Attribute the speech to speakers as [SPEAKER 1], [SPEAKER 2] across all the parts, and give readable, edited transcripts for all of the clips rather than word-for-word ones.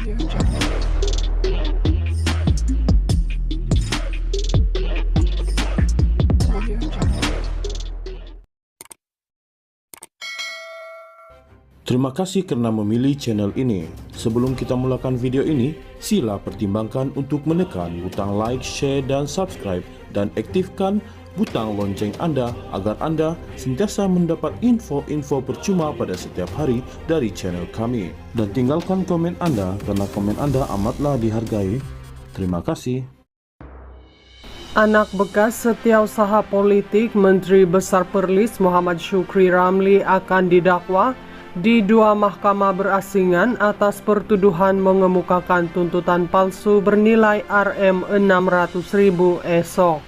[SPEAKER 1] Terima kasih karena memilih channel ini. Sebelum kita mulakan video ini, sila pertimbangkan untuk menekan butang like, share, dan subscribe, dan aktifkan butang lonceng Anda agar Anda sentiasa mendapat info-info percuma pada setiap hari dari channel kami. Dan tinggalkan komen Anda karena komen Anda amatlah dihargai. Terima kasih.
[SPEAKER 2] Anak bekas setiausaha politik Menteri Besar Perlis Muhammad Syukri Ramli akan didakwa di 2 mahkamah berasingan atas pertuduhan mengemukakan tuntutan palsu bernilai Rm600.000 esok.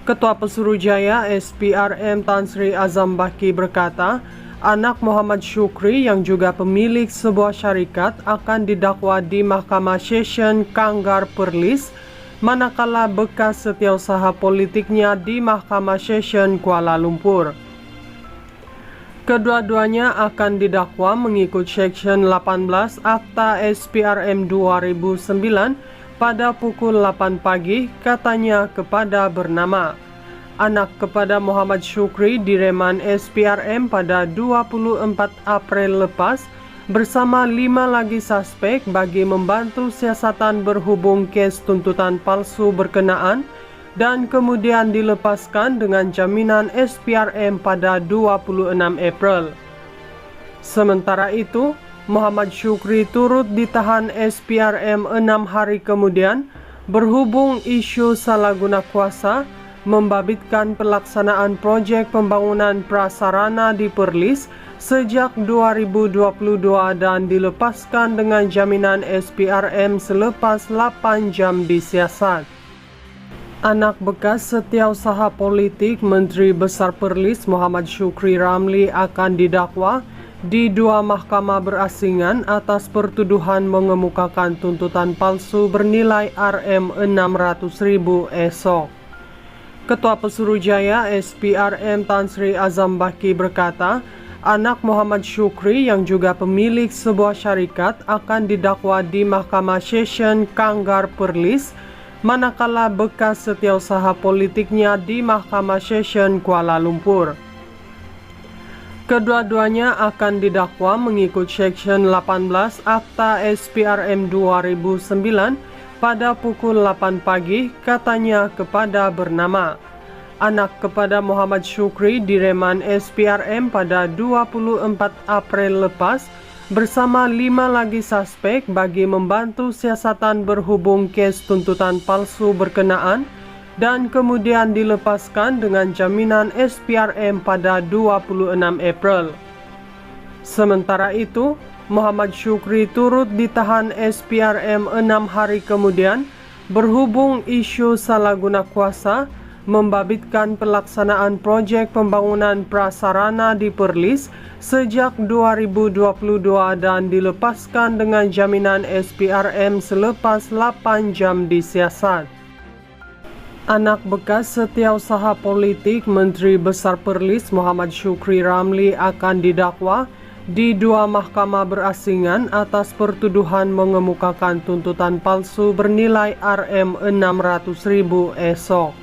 [SPEAKER 2] Ketua Pesuruhjaya SPRM Tan Sri Azam Baki berkata, anak Muhammad Syukri yang juga pemilik sebuah syarikat akan didakwa di Mahkamah Session Kanggar Perlis, manakala bekas setiausaha politiknya di Mahkamah Session Kuala Lumpur. Kedua-duanya akan didakwa mengikut Seksyen 18 Akta SPRM 2009 pada pukul 8 pagi, katanya kepada bernama. Anak kepada Muhammad Syukri direman SPRM pada 24 April lepas bersama 5 lagi suspek bagi membantu siasatan berhubung kes tuntutan palsu berkenaan dan kemudian dilepaskan dengan jaminan SPRM pada 26 April. Sementara itu, Muhammad Syukri turut ditahan SPRM 6 hari kemudian berhubung isu salah guna kuasa membabitkan pelaksanaan proyek pembangunan prasarana di Perlis sejak 2022 dan dilepaskan dengan jaminan SPRM selepas 8 jam disiasat. Anak bekas setiausaha politik Menteri Besar Perlis Muhammad Syukri Ramli akan didakwa di 2 mahkamah berasingan atas pertuduhan mengemukakan tuntutan palsu bernilai Rm600.000 esok. Ketua Pesuruhjaya SPRM Tan Sri Azam Baki berkata, anak Muhammad Syukri yang juga pemilik sebuah syarikat akan didakwa di Mahkamah Session Kanggar Perlis, manakala bekas setiausaha politiknya di Mahkamah Session Kuala Lumpur. Kedua-duanya akan didakwa mengikut Seksyen 18 Akta SPRM 2009 pada pukul 8 pagi, katanya kepada bernama. Anak kepada Muhammad Syukri direman SPRM pada 24 April lepas bersama 5 lagi suspek bagi membantu siasatan berhubung kes tuntutan palsu berkenaan dan kemudian dilepaskan dengan jaminan SPRM pada 26 April. Sementara itu, Muhammad Syukri turut ditahan SPRM 6 hari kemudian berhubung isu salah guna kuasa membabitkan pelaksanaan proyek pembangunan prasarana di Perlis sejak 2022 dan dilepaskan dengan jaminan SPRM selepas 8 jam disiasat. Anak bekas setiausaha politik Menteri Besar Perlis Muhammad Syukri Ramli akan didakwa di 2 mahkamah berasingan atas pertuduhan mengemukakan tuntutan palsu bernilai Rm600.000 esok.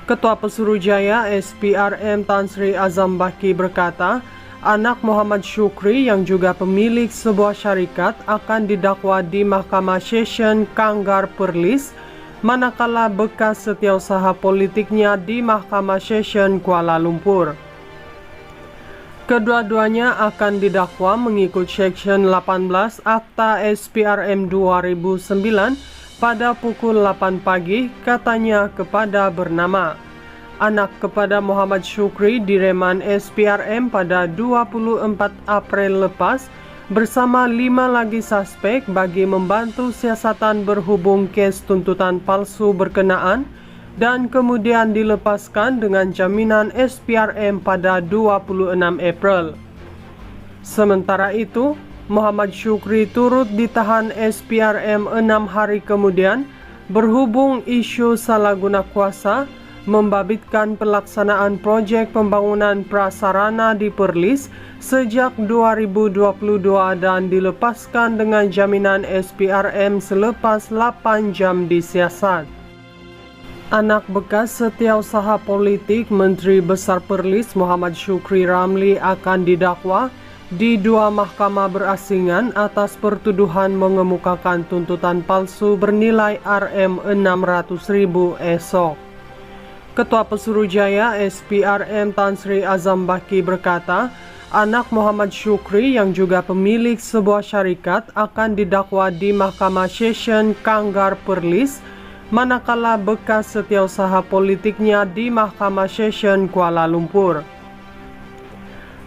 [SPEAKER 2] Ketua Pesuruhjaya SPRM Tan Sri Azam Baki berkata, anak Muhammad Syukri yang juga pemilik sebuah syarikat akan didakwa di Mahkamah Session Kanggar Perlis, manakala bekas setiausaha politiknya di Mahkamah Session Kuala Lumpur. Kedua-duanya akan didakwa mengikut Seksyen 18 Akta SPRM 2009 pada pukul 8 pagi, katanya kepada bernama. Anak kepada Muhammad Syukri direman SPRM pada 24 April lepas bersama 5 lagi suspek bagi membantu siasatan berhubung kes tuntutan palsu berkenaan dan kemudian dilepaskan dengan jaminan SPRM pada 26 April. Sementara itu, Muhammad Syukri turut ditahan SPRM 6 hari kemudian berhubung isu salah guna kuasa membabitkan pelaksanaan proyek pembangunan prasarana di Perlis sejak 2022 dan dilepaskan dengan jaminan SPRM selepas 8 jam disiasat. Anak bekas setiausaha politik Menteri Besar Perlis Muhammad Syukri Ramli akan didakwa di 2 mahkamah berasingan atas pertuduhan mengemukakan tuntutan palsu bernilai Rm600.000 esok. Ketua Pesuruhjaya SPRM Tan Sri Azam Baki berkata, anak Muhammad Syukri yang juga pemilik sebuah syarikat akan didakwa di Mahkamah Session Kanggar Perlis, manakala bekas setiausaha politiknya di Mahkamah Session Kuala Lumpur.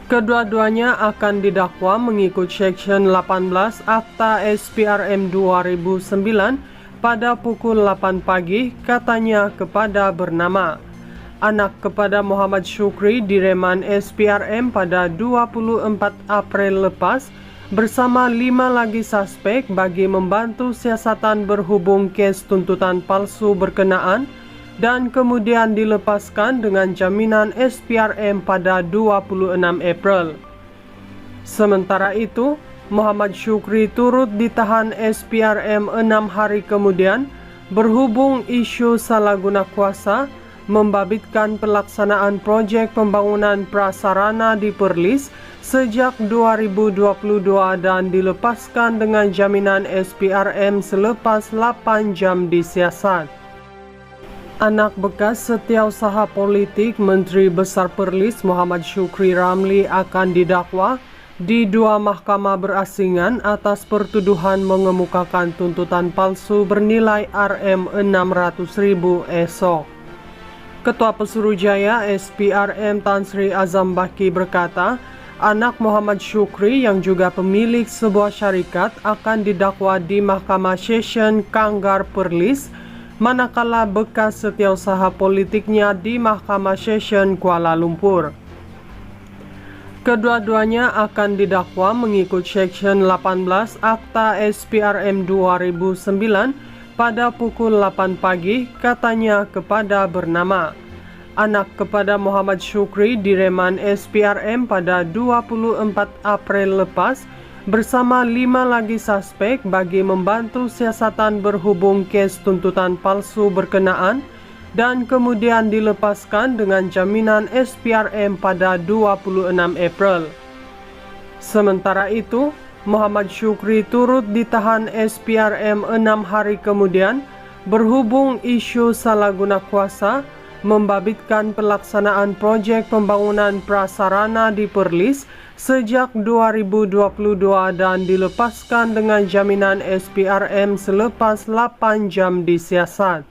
[SPEAKER 2] Kedua-duanya akan didakwa mengikut Seksyen 18 Akta SPRM 2009 pada pukul 8 pagi, katanya kepada bernama. Anak kepada Muhammad Syukri direman SPRM pada 24 April lepas bersama 5 lagi suspek bagi membantu siasatan berhubung kes tuntutan palsu berkenaan dan kemudian dilepaskan dengan jaminan SPRM pada 26 April. Sementara itu, Muhammad Syukri turut ditahan SPRM 6 hari kemudian berhubung isu salah guna kuasa membabitkan pelaksanaan proyek pembangunan prasarana di Perlis sejak 2022 dan dilepaskan dengan jaminan SPRM selepas 8 jam disiasat. Anak bekas setiausaha politik Menteri Besar Perlis Muhammad Syukri Ramli akan didakwa di 2 mahkamah berasingan atas pertuduhan mengemukakan tuntutan palsu bernilai Rm600.000 esok. Ketua Pesuruhjaya SPRM Tan Sri Azam Baki berkata, anak Muhammad Syukri yang juga pemilik sebuah syarikat akan didakwa di Mahkamah Session Kanggar Perlis, manakala bekas setiausaha politiknya di Mahkamah Session Kuala Lumpur. Kedua-duanya akan didakwa mengikut Seksyen 18 Akta SPRM 2009 pada pukul 8 pagi, katanya kepada bernama. Anak kepada Muhammad Syukri direman SPRM pada 24 April lepas bersama 5 lagi suspek bagi membantu siasatan berhubung kes tuntutan palsu berkenaan dan kemudian dilepaskan dengan jaminan SPRM pada 26 April. Sementara itu, Muhammad Syukri turut ditahan SPRM 6 hari kemudian berhubung isu salah guna kuasa membabitkan pelaksanaan proyek pembangunan prasarana di Perlis sejak 2022 dan dilepaskan dengan jaminan SPRM selepas 8 jam disiasat.